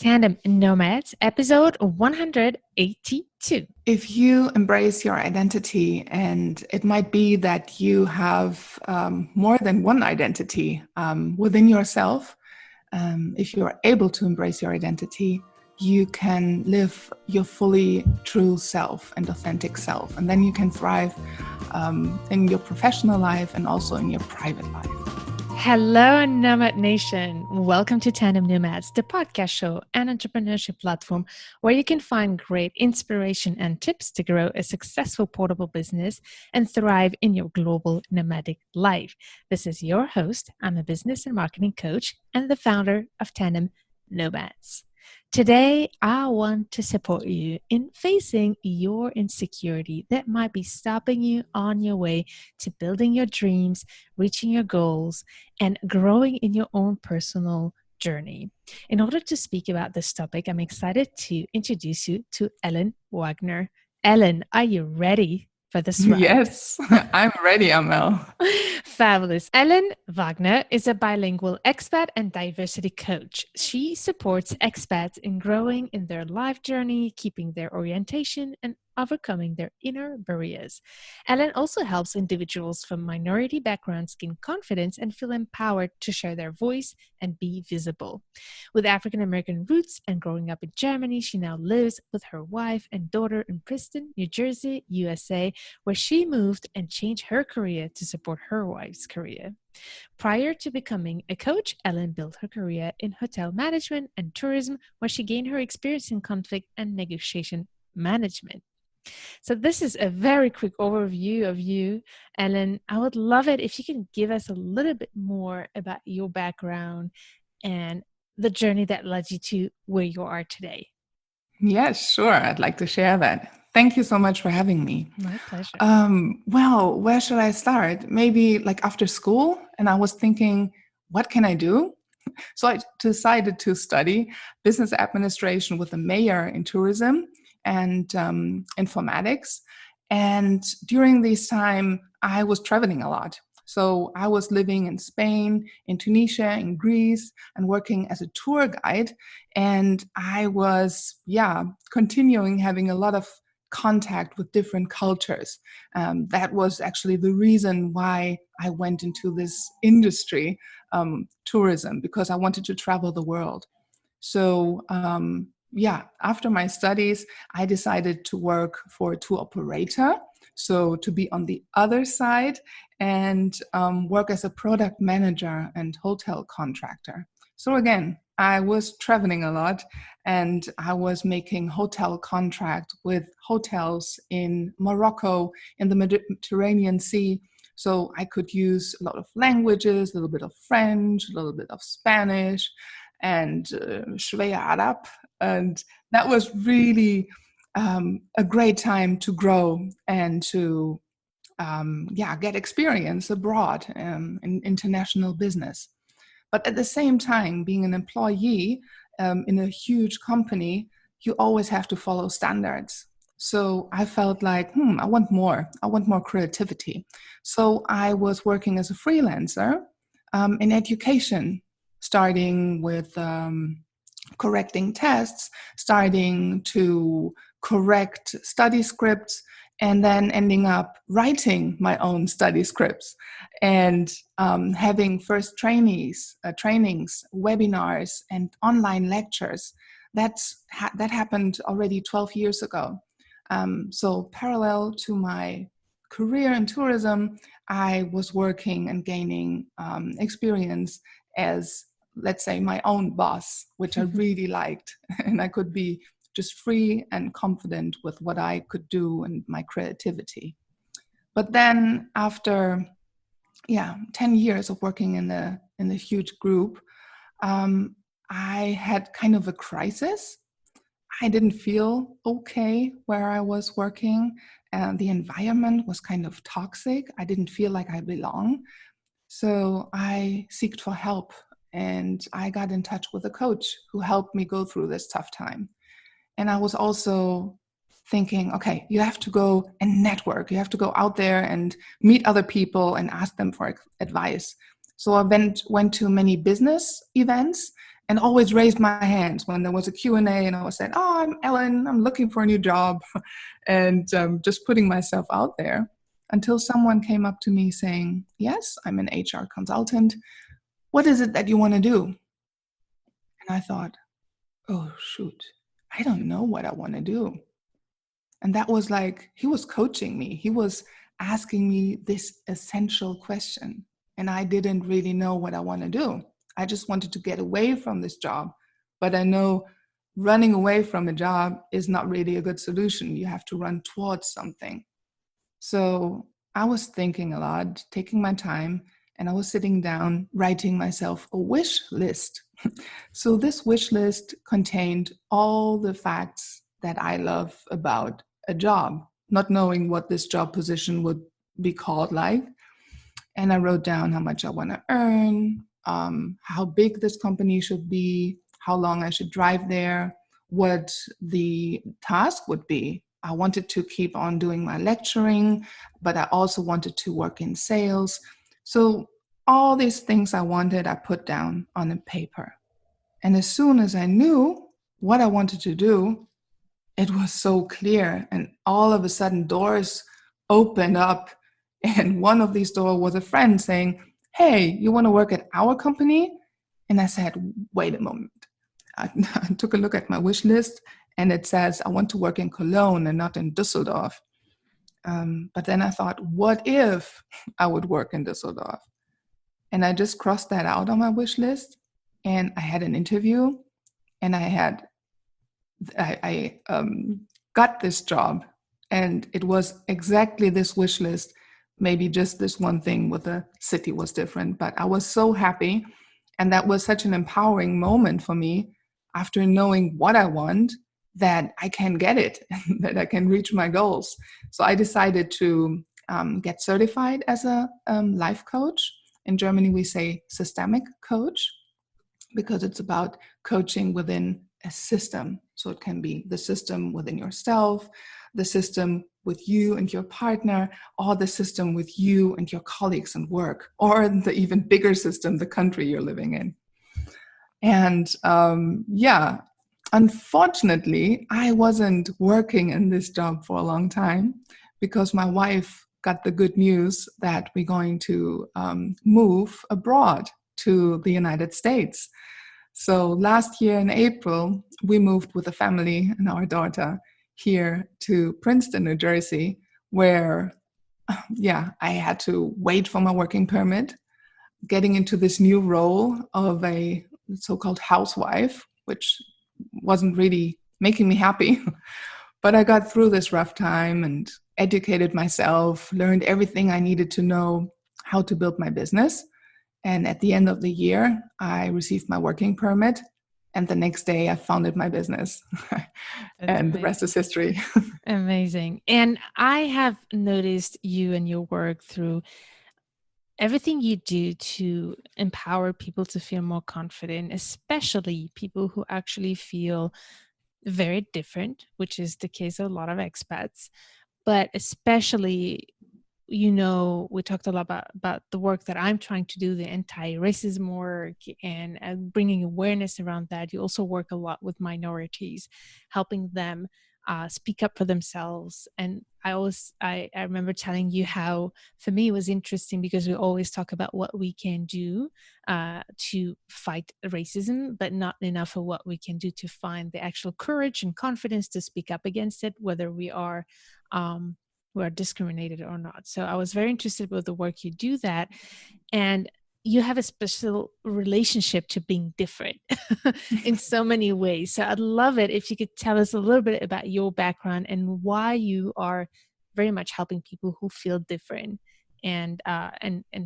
Tandem Nomads, episode 182. If you embrace your identity, and it might be that you have more than one identity within yourself, if you're able to embrace your identity, you can live your fully true self and authentic self. And then you can thrive in your professional life and also in your private life. Hello, Nomad Nation. Welcome to Tandem Nomads, the podcast show and entrepreneurship platform where you can find great inspiration and tips to grow a successful portable business and thrive in your global nomadic life. This is your host. I'm a business and marketing coach and the founder of Tandem Nomads. Today, I want to support you in facing your insecurity that might be stopping you on your way to building your dreams, reaching your goals, and growing in your own personal journey. In order to speak about this topic, I'm excited to introduce you to Ellen Wagner. Ellen, are you ready for this ride? Yes, I'm ready, Amel. Fabulous. Ellen Wagner is a bilingual expat and diversity coach. She supports expats in growing in their life journey, keeping their orientation, and overcoming their inner barriers. Ellen also helps individuals from minority backgrounds gain confidence and feel empowered to share their voice and be visible. With African American roots and growing up in Germany, she now lives with her wife and daughter in Princeton, New Jersey, USA, where she moved and changed her career to support her wife's career. Prior to becoming a coach, Ellen built her career in hotel management and tourism, where she gained her experience in conflict and negotiation management. So this is a very quick overview of you, Ellen. I would love it if you can give us a little bit more about your background and the journey that led you to where you are today. Yes, sure. I'd like to share that. Thank you so much for having me. My pleasure. Well, where should I start? Maybe like after school. And I was thinking, what can I do? So I decided to study business administration with a major in tourism and informatics. And during this time, I was traveling a lot. So I was living in Spain, in Tunisia, in Greece, and working as a tour guide. And I was, continuing having a lot of contact with different cultures. That was actually the reason why I went into this industry, tourism, because I wanted to travel the world. So, after my studies, I decided to work for a tour operator. So to be on the other side and work as a product manager and hotel contractor. So again, I was traveling a lot and I was making hotel contract with hotels in Morocco, in the Mediterranean Sea. So I could use a lot of languages, a little bit of French, a little bit of Spanish, and Shway Arab. And that was really a great time to grow and to get experience abroad in international business. But at the same time, being an employee in a huge company, you always have to follow standards. So I felt like, I want more. I want more creativity. So I was working as a freelancer in education, starting with correcting tests, starting to correct study scripts, and then ending up writing my own study scripts and having first trainings, webinars, and online lectures. That happened already 12 years ago. So parallel to my career in tourism, I was working and gaining experience as, let's say, my own boss, which I really liked. And I could be just free and confident with what I could do and my creativity. But then after 10 years of working in the huge group, I had kind of a crisis. I didn't feel okay where I was working, and the environment was kind of toxic. I didn't feel like I belong. So I sought for help, and I got in touch with a coach who helped me go through this tough time. And I was also thinking, okay, you have to go and network. You have to go out there and meet other people and ask them for advice. So I went to many business events and always raised my hands when there was a Q&A, and I was saying, oh, I'm Ellen, I'm looking for a new job, and just putting myself out there until someone came up to me saying, yes, I'm an HR consultant. What is it that you want to do? And I thought, oh, shoot, I don't know what I want to do. And that was like, he was coaching me. He was asking me this essential question. And I didn't really know what I want to do. I just wanted to get away from this job. But I know running away from a job is not really a good solution. You have to run towards something. So I was thinking a lot, taking my time, and I was sitting down, writing myself a wish list. So this wish list contained all the facts that I love about a job, not knowing what this job position would be called like. And I wrote down how much I want to earn, how big this company should be, how long I should drive there, what the task would be. I wanted to keep on doing my lecturing, but I also wanted to work in sales. So all these things I wanted, I put down on a paper. And as soon as I knew what I wanted to do, it was so clear. And all of a sudden, doors opened up. And one of these doors was a friend saying, hey, you want to work at our company? And I said, wait a moment. I took a look at my wish list, and it says I want to work in Cologne and not in Düsseldorf. But then I thought, what if I would work in Düsseldorf? And I just crossed that out on my wish list. And I had an interview, and I got this job, and it was exactly this wish list. Maybe just this one thing with the city was different, but I was so happy. And that was such an empowering moment for me after knowing what I want, that I can get it, that I can reach my goals. So I decided to get certified as a life coach. In Germany, we say systemic coach, because it's about coaching within a system. So it can be the system within yourself, the system with you and your partner, or the system with you and your colleagues and work, or the even bigger system, the country you're living in. And unfortunately, I wasn't working in this job for a long time, because my wife got the good news that we're going to move abroad to the United States. So last year in April, we moved with the family and our daughter here to Princeton, New Jersey, where, I had to wait for my working permit, getting into this new role of a so-called housewife, which wasn't really making me happy. But I got through this rough time and educated myself, learned everything I needed to know how to build my business. And at the end of the year, I received my working permit. And the next day, I founded my business. And amazing. The rest is history. Amazing. And I have noticed you and your work through everything you do to empower people to feel more confident, especially people who actually feel very different, which is the case of a lot of expats, but especially, we talked a lot about the work that I'm trying to do, the anti-racism work and bringing awareness around that. You also work a lot with minorities, helping them speak up for themselves. And I remember telling you how, for me, it was interesting because we always talk about what we can do to fight racism, but not enough of what we can do to find the actual courage and confidence to speak up against it, whether we are discriminated or not. So I was very interested with the work you do that. And you have a special relationship to being different in so many ways. So I'd love it if you could tell us a little bit about your background and why you are very much helping people who feel different and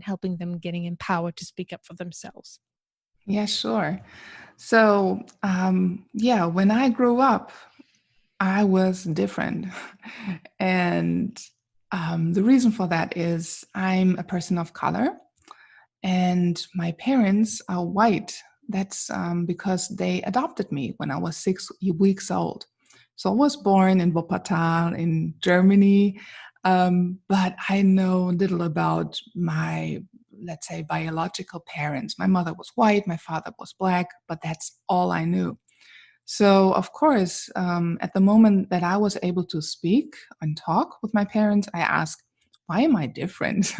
helping them getting empowered to speak up for themselves. Yeah, sure. So, when I grew up, I was different. And the reason for that is I'm a person of color. And my parents are white. That's because they adopted me when I was 6 weeks old. So I was born in Wuppertal in Germany, but I know little about my let's say, biological parents. My mother was white, my father was black, but that's all I knew. So, of course, at the moment that I was able to speak and talk with my parents, I asked, why am I different?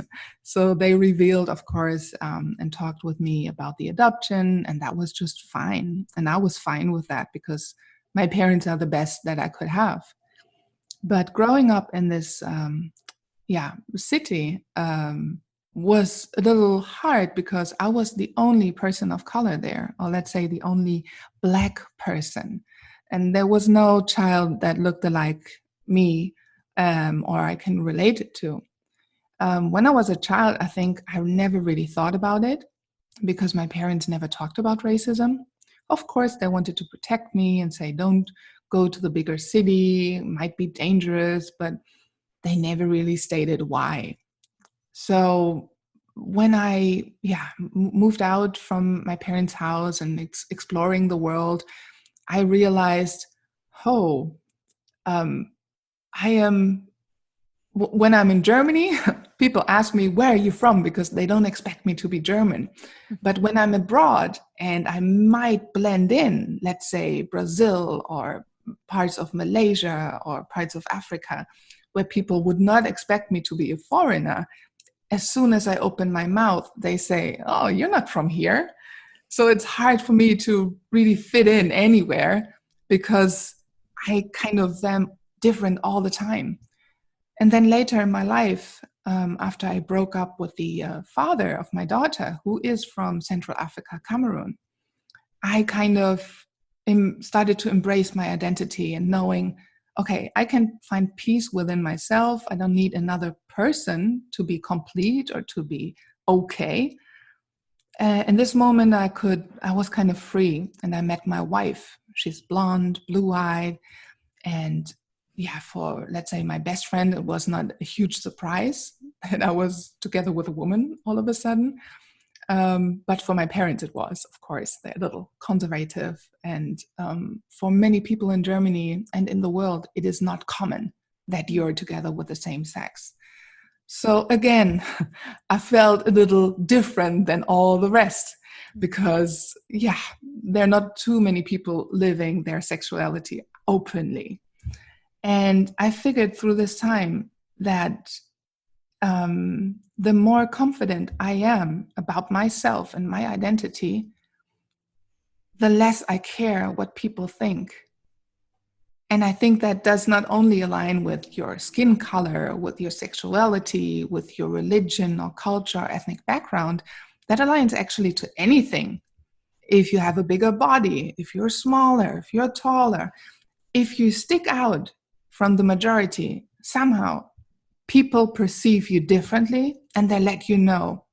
So they revealed, of course, and talked with me about the adoption, and that was just fine. And I was fine with that because my parents are the best that I could have. But growing up in this city was a little hard because I was the only person of color there, or let's say the only black person. And there was no child that looked like me or I can relate it to. When I was a child, I think I never really thought about it because my parents never talked about racism. Of course, they wanted to protect me and say, don't go to the bigger city, it might be dangerous, but they never really stated why. So when I moved out from my parents' house and exploring the world, I realized, oh, I am. When I'm in Germany, people ask me, where are you from? Because they don't expect me to be German. But when I'm abroad and I might blend in, let's say Brazil or parts of Malaysia or parts of Africa, where people would not expect me to be a foreigner, as soon as I open my mouth, they say, oh, you're not from here. So it's hard for me to really fit in anywhere because I kind of am different all the time. And then later in my life, after I broke up with the father of my daughter, who is from Central Africa, Cameroon, I kind of started to embrace my identity and knowing, okay, I can find peace within myself. I don't need another person to be complete or to be okay. In this moment, I was kind of free, and I met my wife. She's blonde, blue-eyed, and for, let's say, my best friend, it was not a huge surprise that I was together with a woman all of a sudden. But for my parents, it was, of course, they're a little conservative. And for many people in Germany and in the world, it is not common that you're together with the same sex. So again, I felt a little different than all the rest because, there are not too many people living their sexuality openly. And I figured through this time that the more confident I am about myself and my identity, the less I care what people think. And I think that does not only align with your skin color, with your sexuality, with your religion or culture or ethnic background, that aligns actually to anything. If you have a bigger body, if you're smaller, if you're taller, if you stick out from the majority, somehow people perceive you differently and they let you know.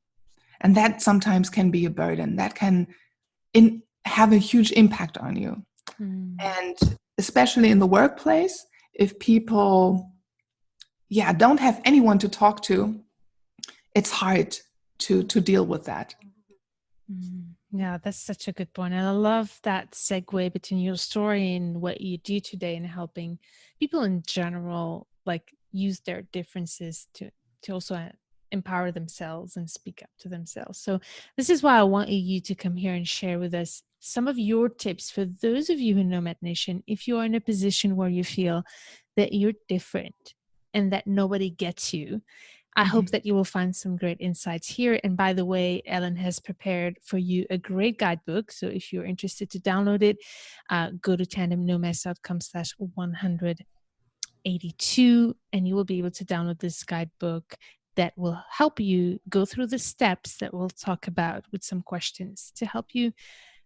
And that sometimes can be a burden. That can have a huge impact on you. And especially in the workplace, if people don't have anyone to talk to, it's hard to deal with that. Yeah, that's such a good point. And I love that segue between your story and what you do today in helping people in general, like, use their differences to also empower themselves and speak up to themselves. So this is why I want you to come here and share with us some of your tips for those of you in Nomad Nation, if you are in a position where you feel that you're different and that nobody gets you. I hope that you will find some great insights here. And by the way, Ellen has prepared for you a great guidebook. So if you're interested to download it, go to tandemnomads.com/182, and you will be able to download this guidebook that will help you go through the steps that we'll talk about with some questions to help you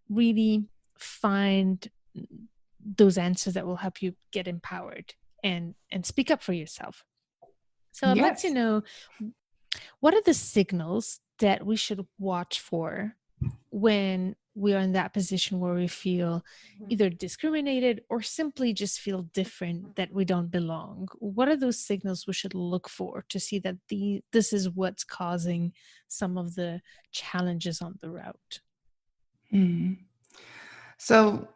really find those answers that will help you get empowered and speak up for yourself. So I'd like to know, what are the signals that we should watch for when we are in that position where we feel either discriminated or simply just feel different, that we don't belong? What are those signals we should look for to see that this is what's causing some of the challenges on the route? So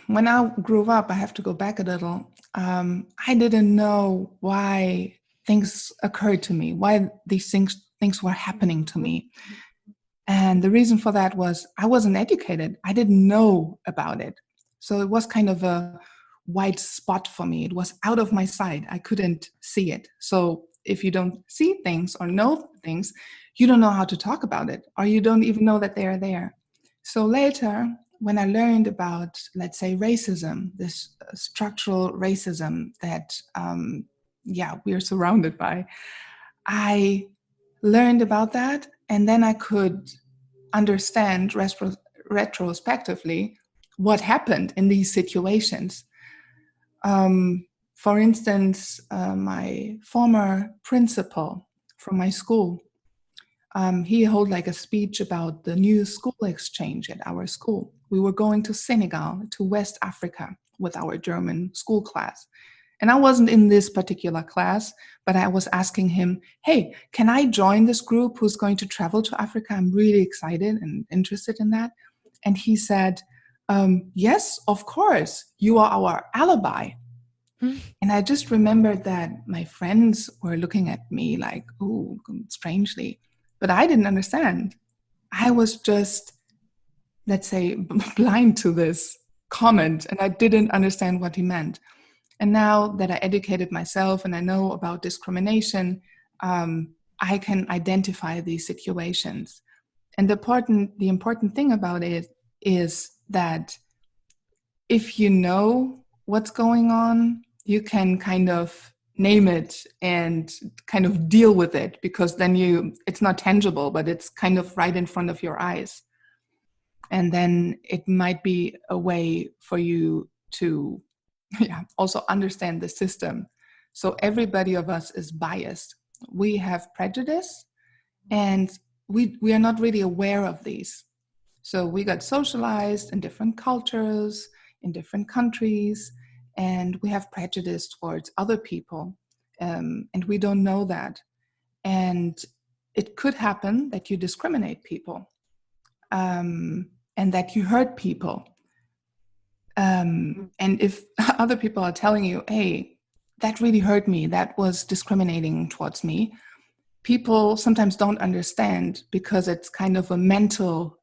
when I grew up, I have to go back a little. I didn't know why things occurred to me, why these things were happening to me. And the reason for that was I wasn't educated. I didn't know about it. So it was kind of a white spot for me. It was out of my sight. I couldn't see it. So if you don't see things or know things, you don't know how to talk about it, or you don't even know that they are there. So later, when I learned about, let's say, racism, this structural racism that, we're surrounded by, I learned about that, and then I could understand retrospectively what happened in these situations. For instance, my former principal from my school, he held like a speech about the new school exchange at our school. We were going to Senegal, to West Africa, with our German school class. And I wasn't in this particular class, but I was asking him, hey, can I join this group who's going to travel to Africa? I'm really excited and interested in that. And he said, yes, of course, you are our alibi. And I just remembered that my friends were looking at me like, oh, strangely. But I didn't understand. I was just, let's say, blind to this comment, and I didn't understand what he meant. And now that I educated myself and I know about discrimination, I can identify these situations. And the important thing about it is that if you know what's going on, you can kind of name it and kind of deal with it, because then it's not tangible, but it's kind of right in front of your eyes. And then it might be a way for you to also understand the system. So everybody of us is biased. We have prejudice, and we are not really aware of these. So we got socialized in different cultures, in different countries, and we have prejudice towards other people, and we don't know that. And it could happen that you discriminate people, and that you hurt people. And if other people are telling you, hey, that really hurt me, that was discriminating towards me, people sometimes don't understand, because it's kind of a mental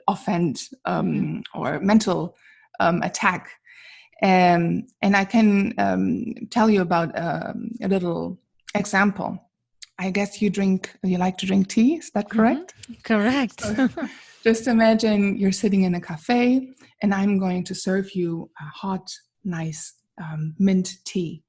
offense, or mental attack. And I can tell you about a little example. I guess you like to drink tea, is that correct? Correct. So, just imagine you're sitting in a cafe, and I'm going to serve you a hot, nice mint tea.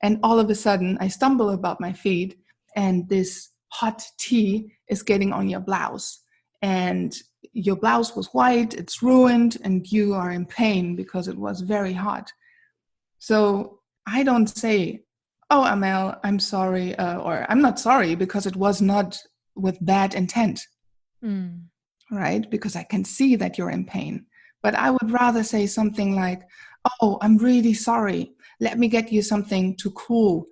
And all of a sudden, I stumble about my feet, and this hot tea is getting on your blouse. And your blouse was white, it's ruined, and you are in pain because it was very hot. So I don't say, oh, Amel, I'm sorry, or I'm not sorry, because it was not with bad intent. Right? Because I can see that you're in pain. But I would rather say something like, oh, I'm really sorry. Let me get you something to cool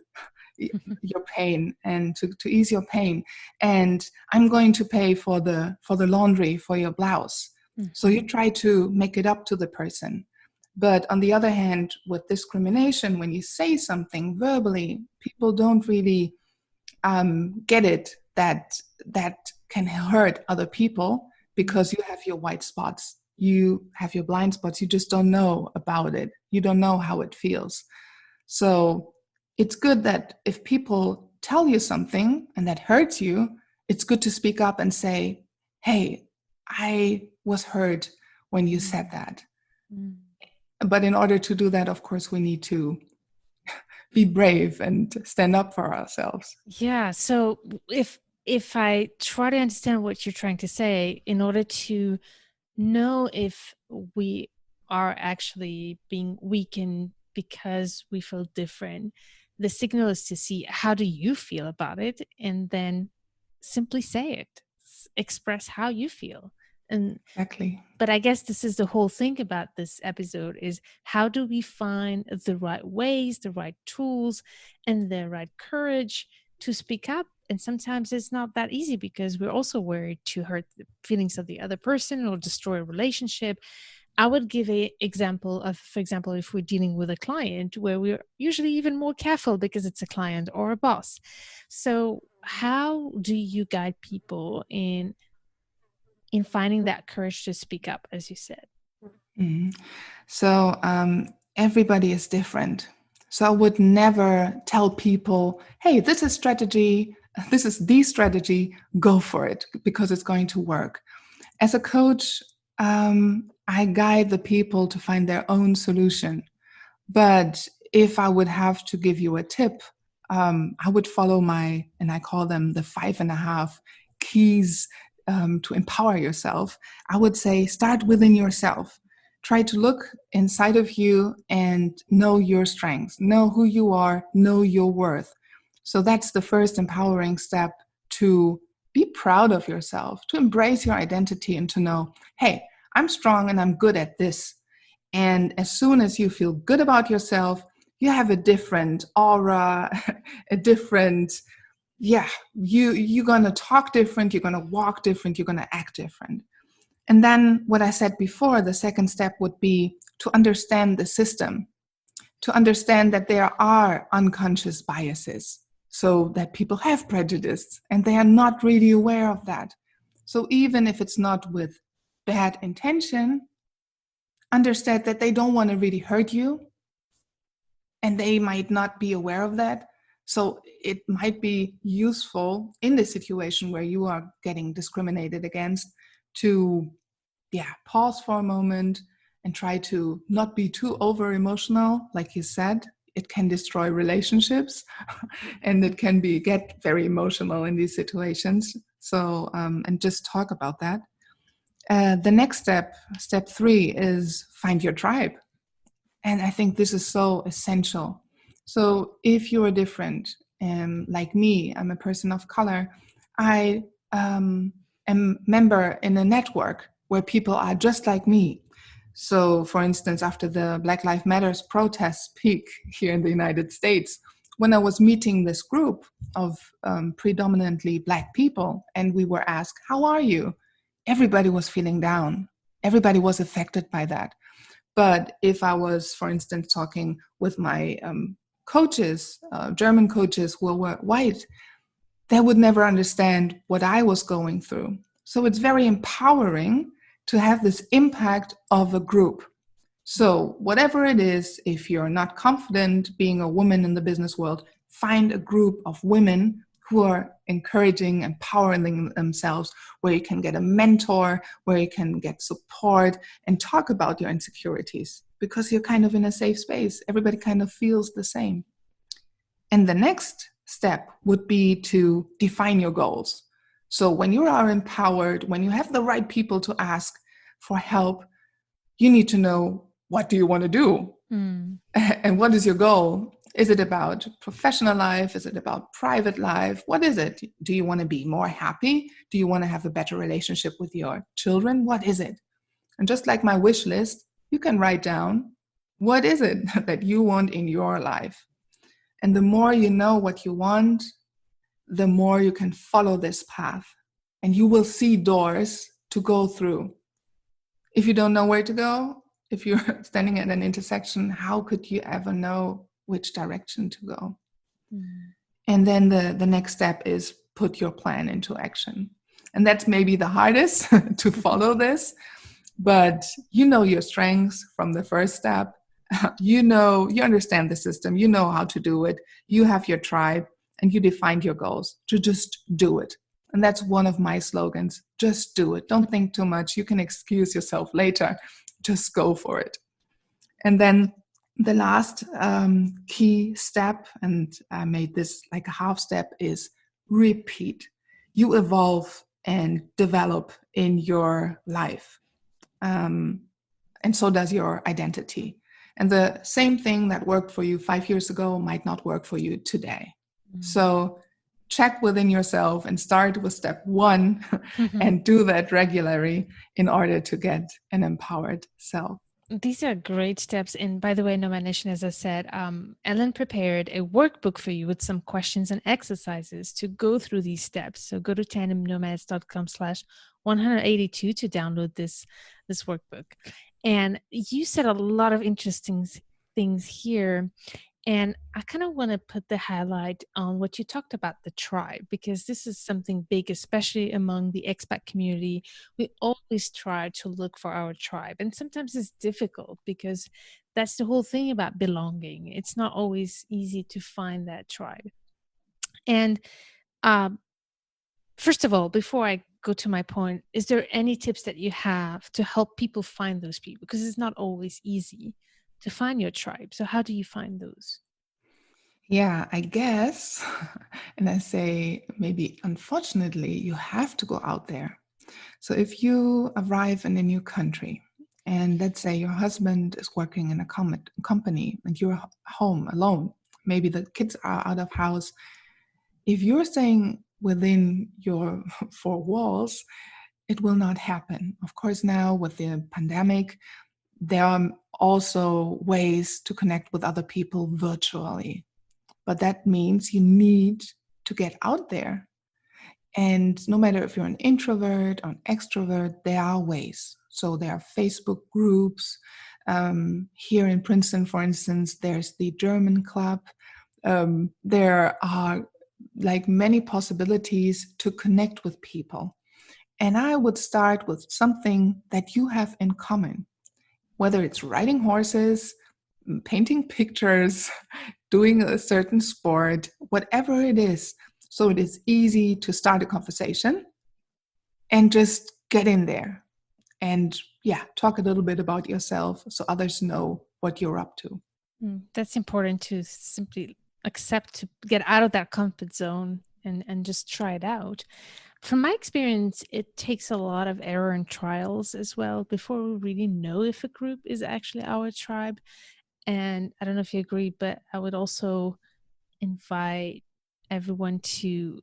your pain and to ease your pain. And I'm going to pay for the laundry for your blouse. So you try to make it up to the person. But on the other hand, with discrimination, when you say something verbally, people don't really get it, that can hurt other people, because you have your white spots, you have your blind spots, you just don't know about it, you don't know how it feels. So it's good that if people tell you something and that hurts you, it's good to speak up and say, hey, I was hurt when you said that. But in order to do that, of course, we need to be brave and stand up for ourselves. Yeah. So if I try to understand what you're trying to say, in order to know if we are actually being weakened because we feel different, the signal is to see, how do you feel about it, and then simply say it, express how you feel. And Exactly. but I guess this is the whole thing about this episode, is how do we find the right ways, the right tools, and the right courage to speak up. And sometimes it's not that easy, because we're also worried to hurt the feelings of the other person or destroy a relationship. I would give a example of, for example, if we're dealing with a client, where we're usually even more careful because it's a client or a boss. So how do you guide people in in finding that courage to speak up, as you said? Mhm. So everybody is different. So I would never tell people, hey, this is strategy, this is the strategy, go for it because it's going to work. As a coach, I guide the people to find their own solution. But if I would have to give you a tip, I would follow and I call them the 5.5 keys to empower yourself. I would say start within yourself. Try to look inside of you and know your strengths, know who you are, know your worth. So that's the first empowering step, to be proud of yourself, to embrace your identity and to know, hey, I'm strong and I'm good at this. And as soon as you feel good about yourself, you have a different aura, a different, you're gonna talk different, you're gonna walk different, you're gonna act different. And then what I said before, the second step would be to understand the system, to understand that there are unconscious biases, so that people have prejudice and they are not really aware of that. So even if it's not with bad intention, understand that they don't want to really hurt you and they might not be aware of that. So it might be useful in the situation where you are getting discriminated against to pause for a moment and try to not be too over emotional. Like you said, it can destroy relationships and it can get very emotional in these situations. So and just talk about that. The next step 3, is find your tribe. And I think this is so essential. So if you're different, like me, I'm a person of color, I am a member in a network where people are just like me. So for instance, after the Black Lives Matters protests peak here in the United States, when I was meeting this group of predominantly Black people and we were asked, how are you? Everybody was feeling down. Everybody was affected by that. But if I was, for instance, talking with my coaches, German coaches who were white, they would never understand what I was going through. So it's very empowering to have this impact of a group. So whatever it is, if you're not confident being a woman in the business world, find a group of women who are encouraging, empowering themselves, where you can get a mentor, where you can get support and talk about your insecurities, because you're kind of in a safe space. Everybody kind of feels the same. And the next step would be to define your goals. So when you are empowered, when you have the right people to ask for help, you need to know, what do you want to do? And what is your goal? Is it about professional life? Is it about private life? What is it? Do you want to be more happy? Do you want to have a better relationship with your children? What is it? And just like my wish list, you can write down, what is it that you want in your life? And the more you know what you want, the more you can follow this path. And you will see doors to go through. If you don't know where to go, if you're standing at an intersection, how could you ever know which direction to go? And then the next step is put your plan into action. And that's maybe the hardest to follow this, but you know your strengths from the first step. You understand the system, you know how to do it, you have your tribe, and you defined your goals to just do it. And that's one of my slogans. Just do it. Don't think too much. You can excuse yourself later. Just go for it. And then the last key step, and I made this like a half step, is repeat. You evolve and develop in your life. And so does your identity. And the same thing that worked for you 5 years ago might not work for you today. So check within yourself and start with step 1 and do that regularly in order to get an empowered self. These are great steps. And by the way, Nomad Nation, as I said, Ellen prepared a workbook for you with some questions and exercises to go through these steps. So go to tandemnomads.com/182 to download this workbook. And you said a lot of interesting things here. And I kind of want to put the highlight on what you talked about, the tribe, because this is something big, especially among the expat community. We always try to look for our tribe. And sometimes it's difficult because that's the whole thing about belonging. It's not always easy to find that tribe. And um, first of all, before I go to my point, is there any tips that you have to help people find those people? Because it's not always easy to find your tribe. So, how do you find those? Yeah, I guess. And I say, maybe unfortunately, you have to go out there. So if you arrive in a new country, and let's say your husband is working in a company and you're home alone, maybe the kids are out of house. If you're staying within your four walls, it will not happen. Of course, now with the pandemic, there are also ways to connect with other people virtually. But that means you need to get out there. And no matter if you're an introvert or an extrovert, there are ways. So there are Facebook groups. Here in Princeton, for instance, there's the German club. There are like many possibilities to connect with people. And I would start with something that you have in common, whether it's riding horses, painting pictures, doing a certain sport, whatever it is. So it is easy to start a conversation and just get in there and yeah, talk a little bit about yourself so others know what you're up to. That's important to simply accept, to get out of that comfort zone and just try it out. From my experience, it takes a lot of error and trials as well before we really know if a group is actually our tribe. And I don't know if you agree, but I would also invite everyone to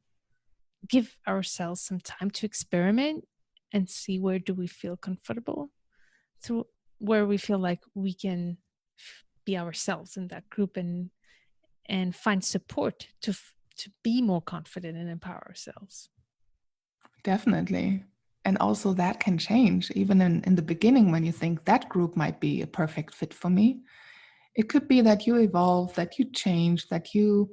give ourselves some time to experiment and see where do we feel comfortable, through where we feel like we can be ourselves in that group, and find support to be more confident and empower ourselves. Definitely. And also that can change even in the beginning when you think that group might be a perfect fit for me. It could be that you evolve, that you change, that you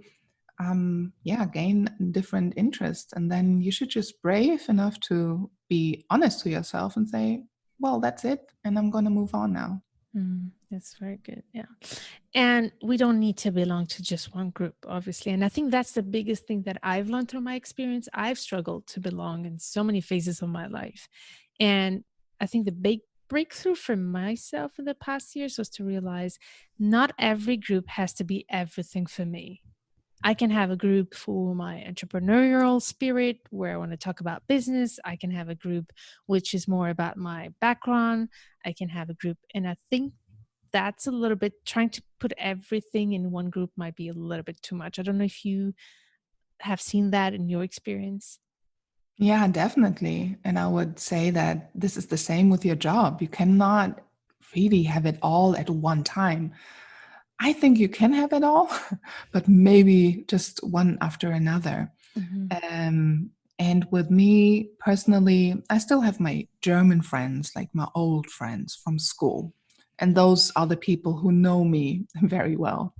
yeah, gain different interests. And then you should just brave enough to be honest to yourself and say, well, that's it. And I'm going to move on now. That's very good. Yeah. And we don't need to belong to just one group, obviously. And I think that's the biggest thing that I've learned through my experience. I've struggled to belong in so many phases of my life. And I think the big breakthrough for myself in the past years was to realize not every group has to be everything for me. I can have a group for my entrepreneurial spirit where I want to talk about business. I can have a group which is more about my background. I can have a group. And I think that's a little bit, trying to put everything in one group might be a little bit too much. I don't know if you have seen that in your experience. Yeah, definitely. And I would say that this is the same with your job. You cannot really have it all at one time. I think you can have it all, but maybe just one after another. Hmm. Um, and with me personally, I still have my German friends, like my old friends from school. And those are the people who know me very well.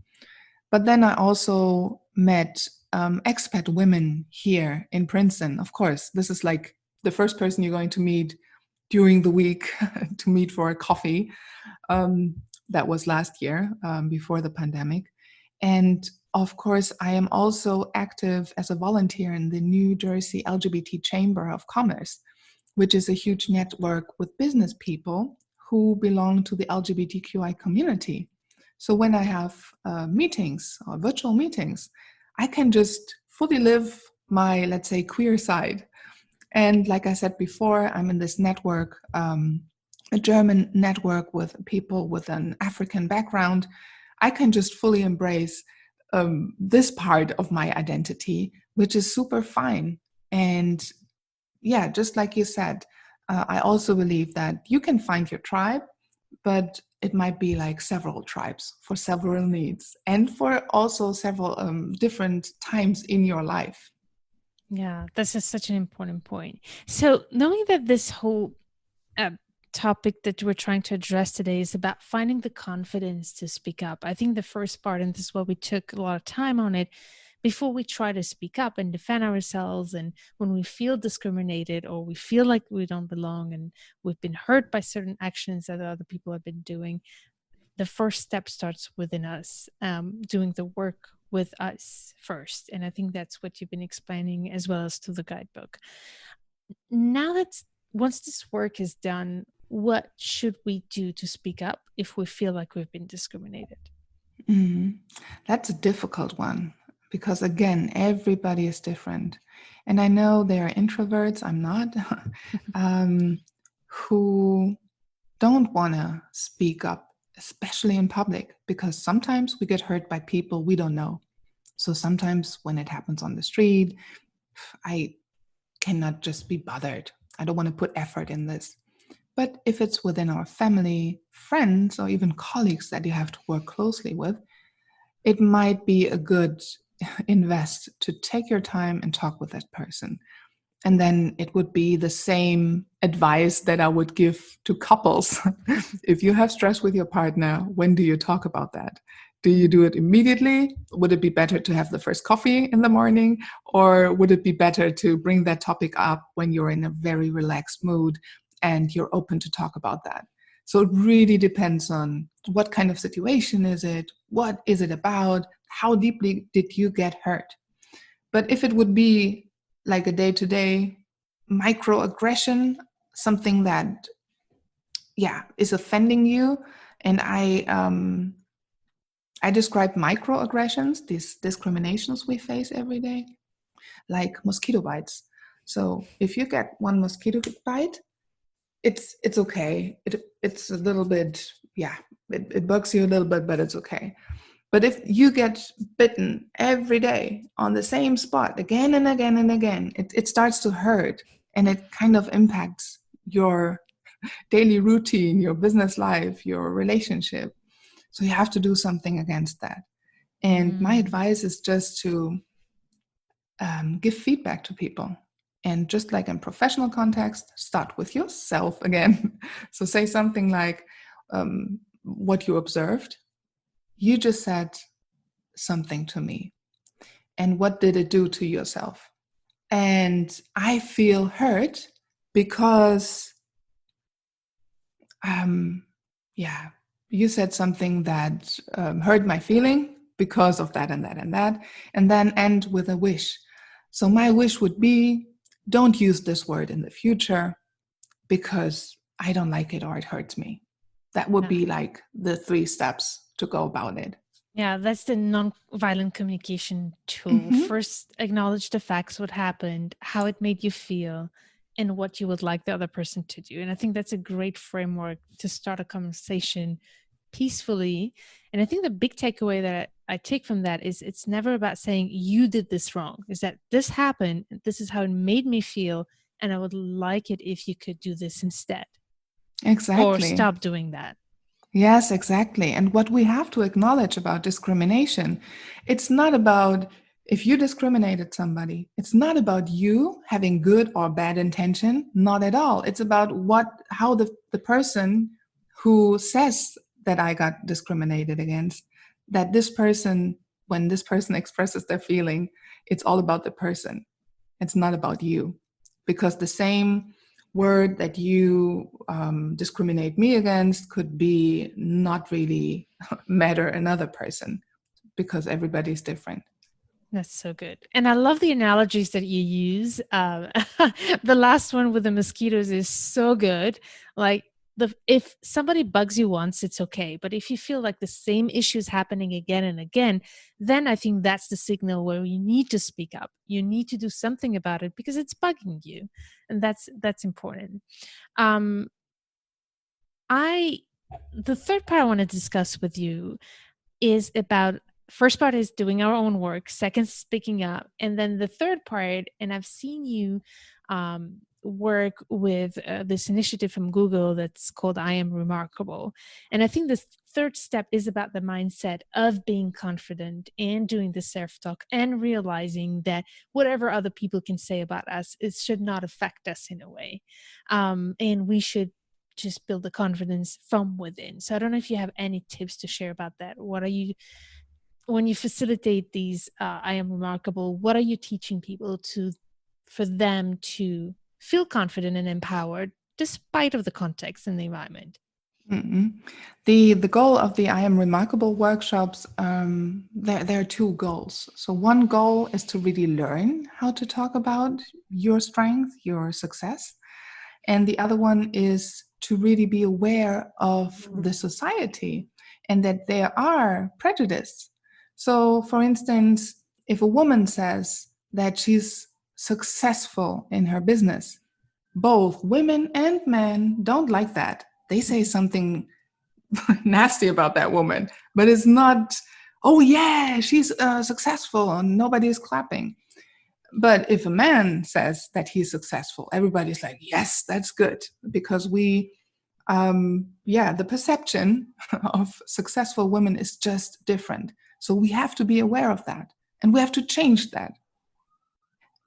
But then I also met expat women here in Princeton. Of course, this is like the first person you're going to meet during the week to meet for a coffee. Um, that was last year before the pandemic. And of course, I am also active as a volunteer in the New Jersey LGBT Chamber of Commerce, which is a huge network with business people who belong to the LGBTQI community. So when I have meetings or virtual meetings, I can just fully live my, let's say, queer side. And like I said before, I'm in this network, a German network with people with an African background. I can just fully embrace this part of my identity, which is super fine. And yeah, just like you said, I also believe that you can find your tribe, but it might be like several tribes for several needs and for also several different times in your life. Yeah, this is such an important point. So, knowing that this whole topic that we're trying to address today is about finding the confidence to speak up. I think the first part, and this is why we took a lot of time on it, before we try to speak up and defend ourselves, and when we feel discriminated or we feel like we don't belong and we've been hurt by certain actions that other people have been doing, the first step starts within us, doing the work with us first. And I think that's what you've been explaining as well as to the guidebook. Now that's once this work is done, what should we do to speak up if we feel like we've been discriminated? That's a difficult one because, again, everybody is different. And I know there are introverts, I'm not, who don't want to speak up, especially in public, because sometimes we get hurt by people we don't know. So sometimes when it happens on the street, I cannot just be bothered. I don't want to put effort in this. But if it's within our family, friends, or even colleagues that you have to work closely with, it might be a good invest to take your time and talk with that person. And then it would be the same advice that I would give to couples. If you have stress with your partner, when do you talk about that? Do you do it immediately? Would it be better to have the first coffee in the morning? Or would it be better to bring that topic up when you're in a very relaxed mood and you're open to talk about that? So it really depends on what kind of situation is it? What is it about? How deeply did you get hurt? But if it would be like a day-to-day microaggression, something that, is offending you, and I describe microaggressions, these discriminations we face every day, like mosquito bites. So if you get one mosquito bite, it's okay. It's a little bit, it bugs you a little bit, but it's okay. But if you get bitten every day on the same spot again and again and again, it starts to hurt, and it kind of impacts your daily routine, your business life, your relationship. So you have to do something against that. And my advice is just to give feedback to people. And just like in professional context, start with yourself again. So say something like what you observed. You just said something to me. And what did it do to yourself? And I feel hurt because, you said something that hurt my feeling because of that and that and that. And then end with a wish. So my wish would be, don't use this word in the future because I don't like it or it hurts me. That would be like the 3 steps to go about it. Yeah, that's the non-violent communication tool. First, acknowledge the facts, what happened, how it made you feel, and what you would like the other person to do. And I think that's a great framework to start a conversation peacefully. And I think the big takeaway that I take from that is it's never about saying you did this wrong. Is that this happened, this is how it made me feel, and I would like it if you could do this instead. Exactly. Or stop doing that. Yes, exactly. And what we have to acknowledge about discrimination, it's not about if you discriminated somebody, it's not about you having good or bad intention, not at all. It's about how the person who says that I got discriminated against, that this person, when this person expresses their feeling, it's all about the person. It's not about you. Because the same word that you discriminate me against could be not really matter another person, because everybody's different. That's so good. And I love the analogies that you use. The last one with the mosquitoes is so good. Like, if somebody bugs you once, it's okay. But if you feel like the same issue is happening again and again, then I think that's the signal where you need to speak up. You need to do something about it because it's bugging you. And that's important. The third part I want to discuss with you is about, first part is doing our own work, second, speaking up, and then the third part, and I've seen you work with this initiative from Google that's called I Am Remarkable. And I think the third step is about the mindset of being confident and doing the self-talk and realizing that whatever other people can say about us, it should not affect us in a way. And we should just build the confidence from within. So I don't know if you have any tips to share about that. What are you, when you facilitate these I am remarkable, what are you teaching people to, for them to feel confident and empowered despite of the context and the environment? Mm-mm. The goal of the I Am Remarkable workshops, there are two goals. So one goal is to really learn how to talk about your strength, your success. And the other one is to really be aware of the society and that there are prejudices. So, for instance, if a woman says that she's successful in her business, both women and men don't like that. They say something nasty about that woman, but it's not, oh yeah, she's successful and nobody's clapping. But if a man says that he's successful, everybody's like, yes, that's good, because the perception of successful women is just different. So we have to be aware of that, and we have to change that.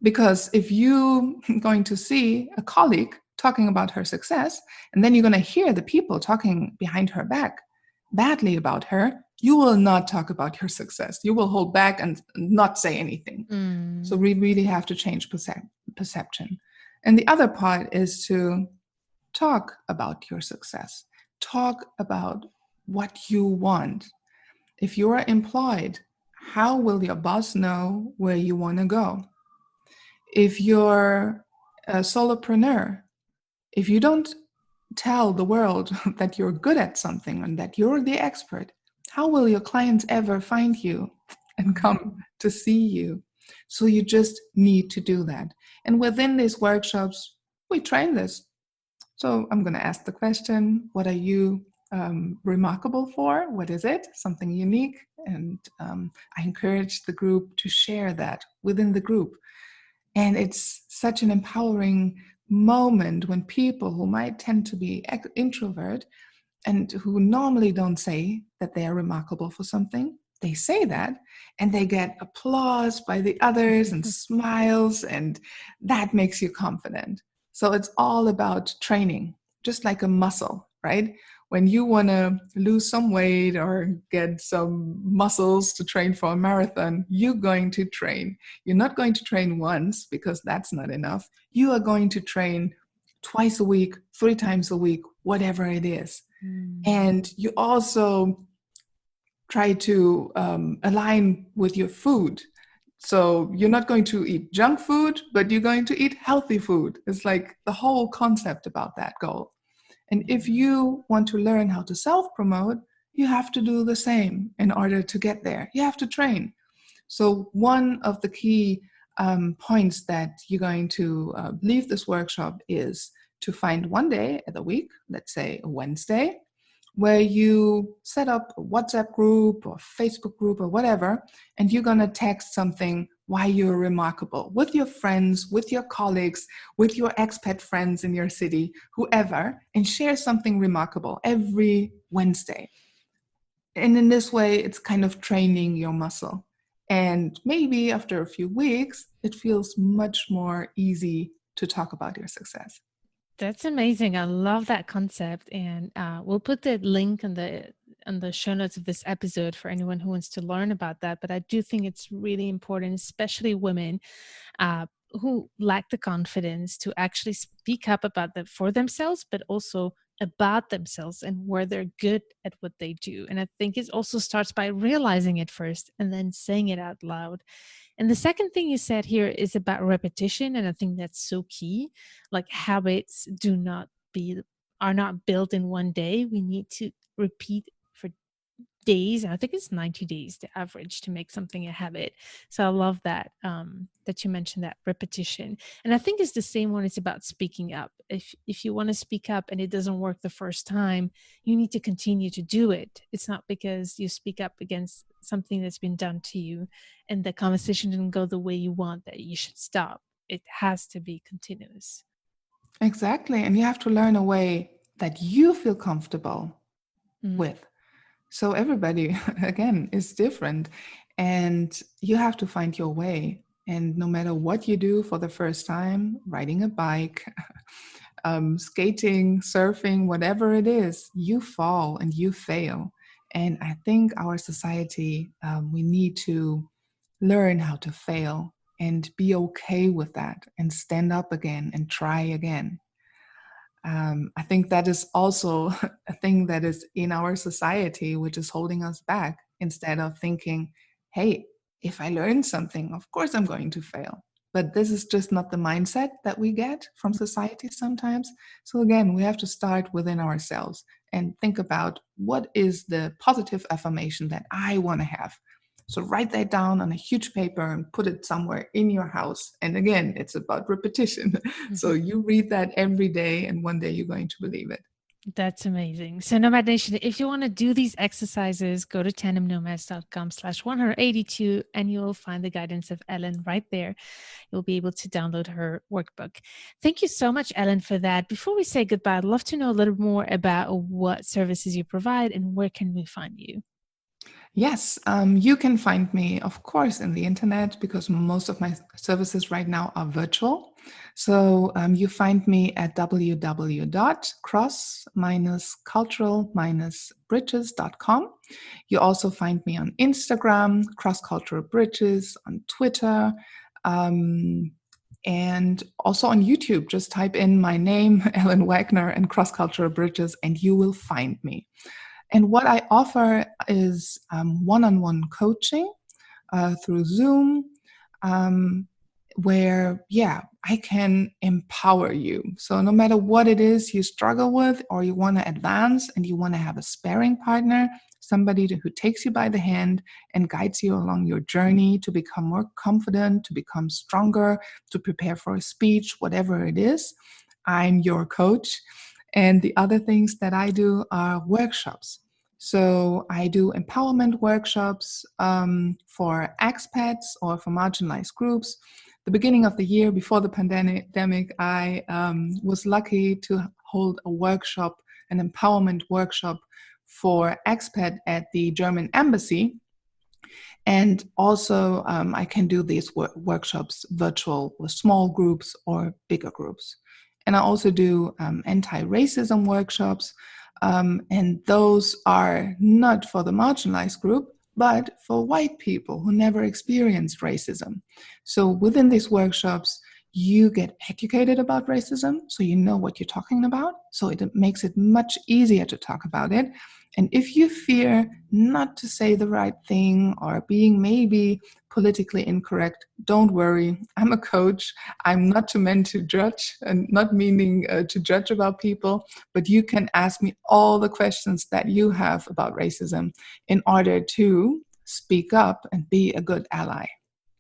Because if you're going to see a colleague talking about her success, and then you're going to hear the people talking behind her back badly about her, you will not talk about your success. You will hold back and not say anything. So we really have to change perception. And the other part is to talk about your success. Talk about what you want. If you are employed, how will your boss know where you want to go? If you're a solopreneur, if you don't tell the world that you're good at something and that you're the expert, how will your clients ever find you and come to see you? So you just need to do that. And within these workshops, we train this. So I'm going to ask the question, what are you remarkable for? What is it? Something unique. And I encourage the group to share that within the group. And it's such an empowering moment when people who might tend to be introvert and who normally don't say that they are remarkable for something, they say that and they get applause by the others and smiles, and that makes you confident. So it's all about training, just like a muscle, right? When you want to lose some weight or get some muscles to train for a marathon, you're going to train. You're not going to train once because that's not enough. You are going to train twice a week, 3 times a week, whatever it is. And you also try to align with your food. So you're not going to eat junk food, but you're going to eat healthy food. It's like the whole concept about that goal. And if you want to learn how to self-promote, you have to do the same in order to get there. You have to train. So one of the key points that you're going to leave this workshop is to find one day of the week, let's say a Wednesday, where you set up a WhatsApp group or Facebook group or whatever, and you're going to text something why you're remarkable with your friends, with your colleagues, with your expat friends in your city, whoever, and share something remarkable every Wednesday. And in this way, it's kind of training your muscle. And maybe after a few weeks, it feels much more easy to talk about your success. That's amazing. I love that concept, and we'll put the link in the show notes of this episode for anyone who wants to learn about that. But I do think it's really important, especially women who lack the confidence to actually speak up about that for themselves, but also about themselves and where they're good at what they do. And I think it also starts by realizing it first and then saying it out loud. And the second thing you said here is about repetition. And I think that's so key. Like habits are not built in one day. We need to repeat for days. And I think it's 90 days, the average, to make something a habit. So I love that, that you mentioned that repetition. And I think it's the same when it's about speaking up. If you want to speak up and it doesn't work the first time, you need to continue to do it. It's not because you speak up against something that's been done to you and the conversation didn't go the way you want that you should stop. It has to be continuous. Exactly. And you have to learn a way that you feel comfortable with. So everybody, again, is different. And you have to find your way. And no matter what you do for the first time, riding a bike, skating, surfing, whatever it is, you fall and you fail. And I think our society, we need to learn how to fail and be okay with that and stand up again and try again. I think that is also a thing that is in our society, which is holding us back instead of thinking, hey, if I learn something, of course I'm going to fail. But this is just not the mindset that we get from society sometimes. So, again, we have to start within ourselves and think about what is the positive affirmation that I want to have. So write that down on a huge paper and put it somewhere in your house. And again, it's about repetition. So you read that every day, and one day you're going to believe it. That's amazing. So Nomad Nation, if you want to do these exercises, go to tandemnomads.com/182 and you'll find the guidance of Ellen right there. You'll be able to download her workbook. Thank you so much, Ellen, for that. Before we say goodbye, I'd love to know a little more about what services you provide and where can we find you? Yes, you can find me, of course, in the internet because most of my services right now are virtual. So you find me at www.cross-cultural-bridges.com. You also find me on Instagram, Cross Cultural Bridges, on Twitter, and also on YouTube. Just type in my name, Ellen Wagner, and Cross Cultural Bridges, and you will find me. And what I offer is one-on-one coaching through Zoom, where, I can empower you. So no matter what it is you struggle with or you want to advance and you want to have a sparring partner, somebody who takes you by the hand and guides you along your journey to become more confident, to become stronger, to prepare for a speech, whatever it is, I'm your coach. And the other things that I do are workshops. So I do empowerment workshops for expats or for marginalized groups. The beginning of the year, before the pandemic, I was lucky to hold a workshop, an empowerment workshop for expat at the German embassy. And also, I can do these workshops virtual with small groups or bigger groups. And I also do anti-racism workshops. And those are not for the marginalized group, but for white people who never experienced racism. So within these workshops, you get educated about racism, so you know what you're talking about. So it makes it much easier to talk about it. And if you fear not to say the right thing or being maybe politically incorrect, don't worry. I'm a coach. I'm not meant to judge, and not meaning to judge about people, but you can ask me all the questions that you have about racism in order to speak up and be a good ally.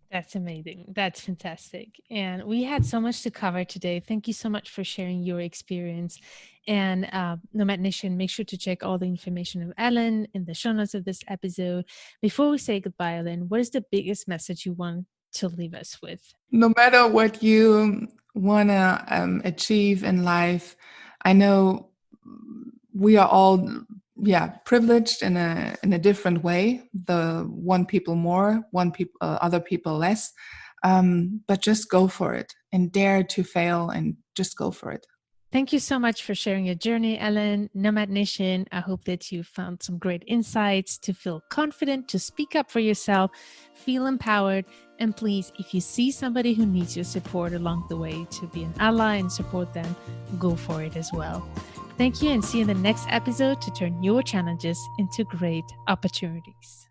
That's amazing. That's fantastic. And we had so much to cover today. Thank you so much for sharing your experience. And Nomad Nation, make sure to check all the information of Ellen in the show notes of this episode. Before we say goodbye, Ellen, what is the biggest message you want to leave us with? No matter what you want to achieve in life, I know we are all privileged in a different way. The one people more, one people other people less, but just go for it and dare to fail and just go for it. Thank you so much for sharing your journey, Ellen. Nomad Nation, I hope that you found some great insights to feel confident, to speak up for yourself, feel empowered. And please, if you see somebody who needs your support along the way, to be an ally and support them, go for it as well. Thank you, and see you in the next episode to turn your challenges into great opportunities.